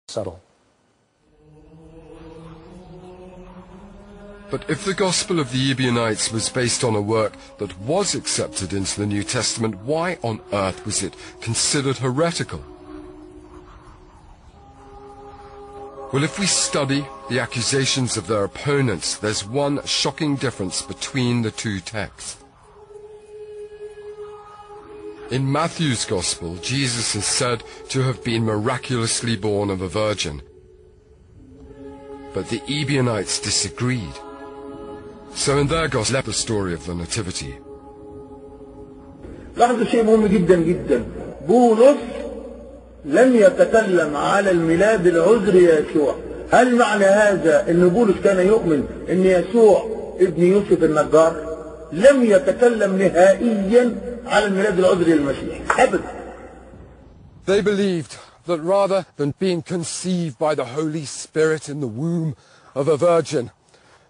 subtle. But if the Gospel of the Ebionites was based on a work that was accepted into the New Testament, why on earth was it considered heretical? Well, if we study the accusations of their opponents, there's one shocking difference between the two texts. In Matthew's Gospel, Jesus is said to have been miraculously born of a virgin. But the Ebionites disagreed. So in their Gospel, the story of the Nativity. لاحظوا شيء مهم جدا جدا. بولس لم يتكلم على الميلاد العذري يسوع. هل معنى هذا ان بولس كان يؤمن ان يسوع ابن يوسف النجار؟ لم يتكلم نهائيا على الميلاد العذري للمسيح ابدا. They believed that rather than being conceived by the Holy Spirit in the womb of a virgin,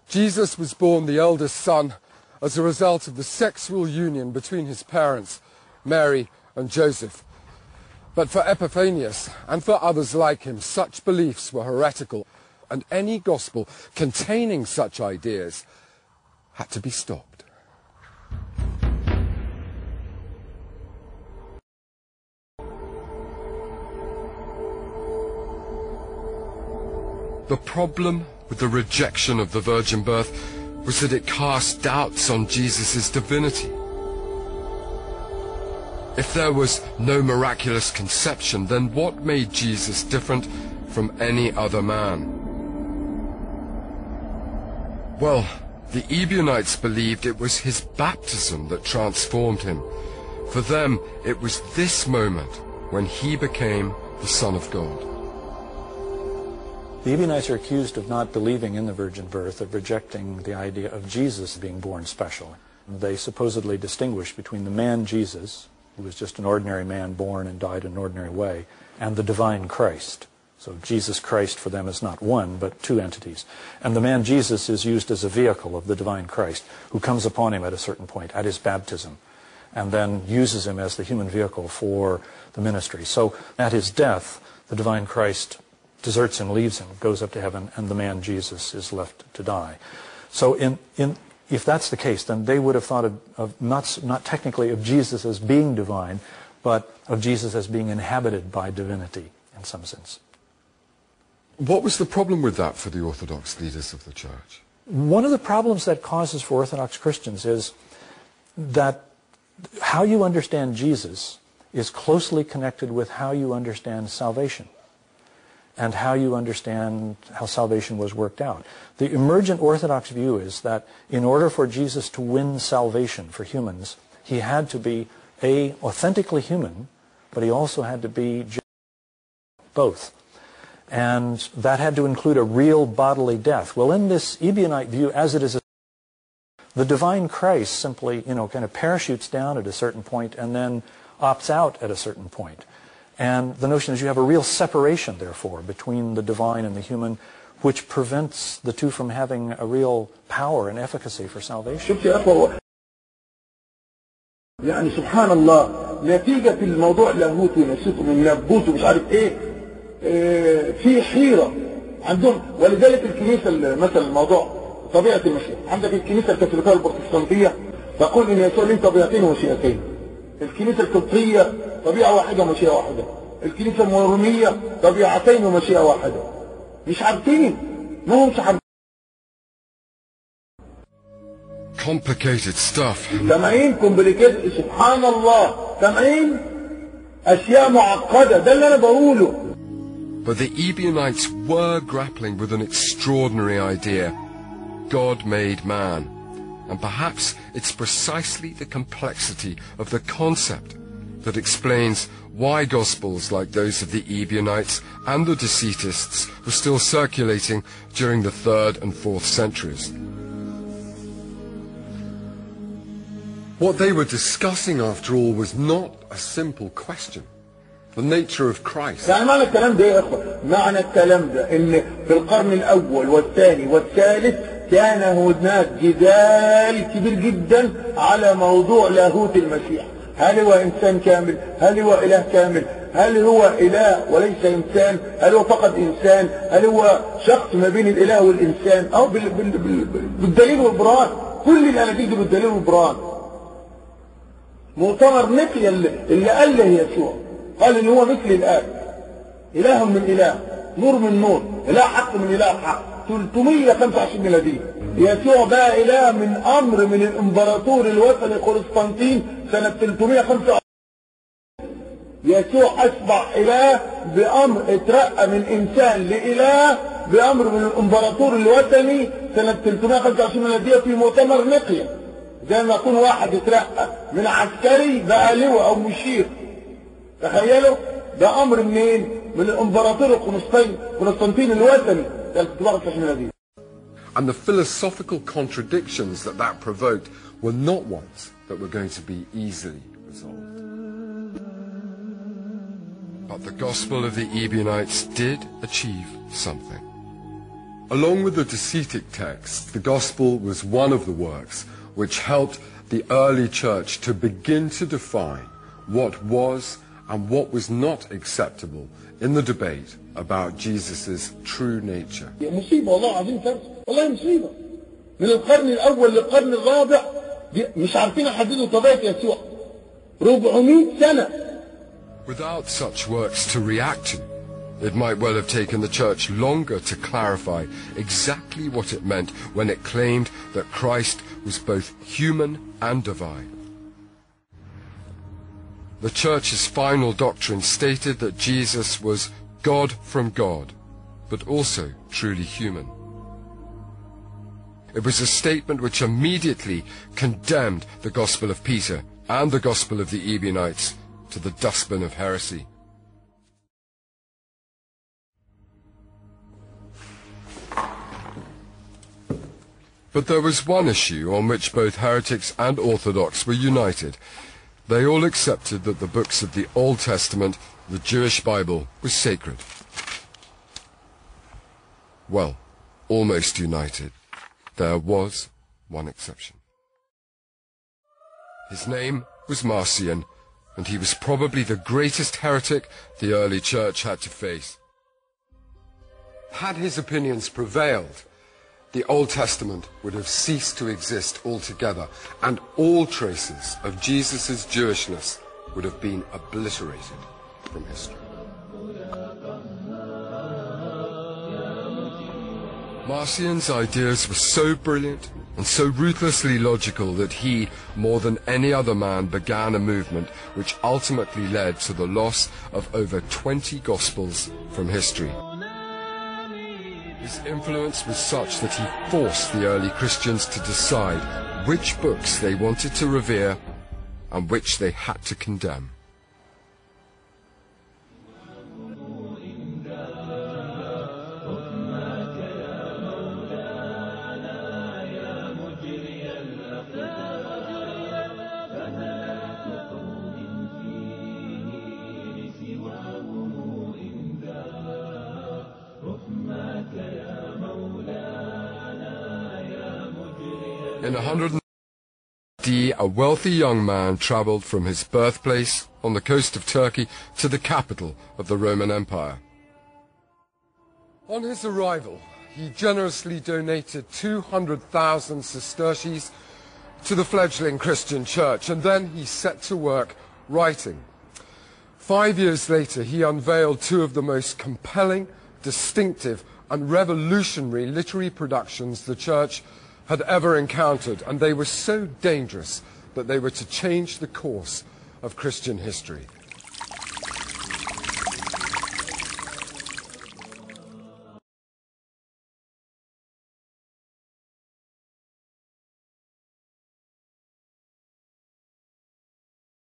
Jesus was born the eldest son as a result of the sexual union between his parents, Mary and Joseph. But for Epiphanius and for others like him, such beliefs were heretical, and any gospel containing such ideas had to be stopped. The problem with the rejection of the virgin birth was that it cast doubts on Jesus' divinity. If there was no miraculous conception, then what made Jesus different from any other man? Well, the Ebionites believed it was his baptism that transformed him. For them, it was this moment when he became the Son of God. The Ebionites are accused of not believing in the virgin birth, of rejecting the idea of Jesus being born special. They supposedly distinguish between the man Jesus, who was just an ordinary man born and died in an ordinary way, and the divine Christ. So Jesus Christ for them is not one, but two entities. And the man Jesus is used as a vehicle of the divine Christ, who comes upon him at a certain point, at his baptism, and then uses him as the human vehicle for the ministry. So at his death, the divine Christ deserts him, leaves him, goes up to heaven, and the man Jesus is left to die. So if that's the case, then they would have thought of not technically of Jesus as being divine, but of Jesus as being inhabited by divinity in some sense. What was the problem with that for the Orthodox leaders of the Church? One of the problems that causes for Orthodox Christians is that how you understand Jesus is closely connected with how you understand salvation and how you understand how salvation was worked out. The emergent Orthodox view is that in order for Jesus to win salvation for humans, he had to be authentically human, but he also had to be both. And that had to include a real bodily death. Well, in this Ebionite view, as it is, the divine Christ simply, kind of parachutes down at a certain point and then opts out at a certain point. And the notion is you have a real separation, therefore, between the divine and the human, which prevents the two from having a real power and efficacy for salvation. يعني سبحان الله نتيجة الموضوع لاهوت ونسيت من نبوت ومش عارف ايه في حيرة عندهم. ولذلك الكنيسة مثلا الموضوع طبيعة المسيح، عندك الكنيسة الكاثوليكية البروتستانتية تقول ان يسوع له طبيعتين ومشيئتين. الكنيسة القبطية طبيعة واحدة ومشيئة واحدة. الكنيسة المرومية طبيعتين ومشيئة واحدة. مش عارفين، ما همش عارفين. Complicated stuff. سامعين complicated، سبحان الله، سامعين أشياء معقدة، ده اللي أنا بقوله. But the Ebionites were grappling with an extraordinary idea. God made man. And perhaps it's precisely the complexity of the concept that explains why Gospels like those of the Ebionites and the Docetists were still circulating during the 3rd and 4th centuries. What they were discussing, after all, was not a simple question. The nature of Christ. يعني معنى الكلام ده يا اخوة، معنى الكلام ده ان في القرن الاول والثاني والثالث كان هناك جدال كبير جدا على موضوع لاهوت المسيح. هل هو إنسان كامل؟ هل هو إله كامل؟ هل هو إله وليس إنسان؟ هل هو فقط إنسان؟ هل هو شخص ما بين الإله والإنسان؟ أو بالدليل والبرهان. كل الأناجيل دي بالدليل والبرهان. مؤتمر نقيا اللي قال له يسوع قال إن هو مثل الآب، إله من إله، نور من نور، إله حق من إله حق. 325 ميلادية. يسوع بقى إله من أمر من الإمبراطور الوثني قسطنطين سنة 305. يسوع أصبح إله بأمر، اترقى من إنسان لإله بأمر من الإمبراطور الوثني سنة 325 ميلادية في مؤتمر نقيا. زي ما يكون واحد اترقى من عسكري بقى لواء أو مشير. تخيلوا ده أمر منين؟ من الإمبراطور قسطنطين الوثني سنة 325 ميلادية. And the philosophical contradictions that provoked were not ones that were going to be easily resolved. But the gospel of the Ebionites did achieve something. Along with the Docetic text, the gospel was one of the works which helped the early church to begin to define what was and what was not acceptable in the debate about Jesus' true nature. مصيبة والله عظيم فرق، والله مصيبة. من القرن الأول للقرن الرابع مش عارفين يحددوا طبيعة يسوع. 400 سنة. Without such works to react to, it might well have taken the church longer to clarify exactly what it meant when it claimed that Christ was both human and divine. The church's final doctrine stated that Jesus was God from God, but also truly human. It was a statement which immediately condemned the gospel of Peter and the gospel of the Ebionites to the dustbin of heresy. But there was one issue on which both heretics and Orthodox were united. They all accepted that the books of the Old Testament, the Jewish Bible, was sacred. Well, almost united. There was one exception. His name was Marcion, and he was probably the greatest heretic the early church had to face. Had his opinions prevailed, the Old Testament would have ceased to exist altogether, and all traces of Jesus' Jewishness would have been obliterated from history. Marcion's ideas were so brilliant and so ruthlessly logical that he, more than any other man, began a movement which ultimately led to the loss of over 20 Gospels from history. His influence was such that he forced the early Christians to decide which books they wanted to revere and which they had to condemn. In 100 AD, a wealthy young man traveled from his birthplace on the coast of Turkey to the capital of the Roman Empire. On his arrival, he generously donated 200,000 sesterces to the fledgling Christian church, and then he set to work writing. 5 years later, he unveiled two of the most compelling, distinctive, and revolutionary literary productions the church had ever encountered, and they were so dangerous that they were to change the course of Christian history.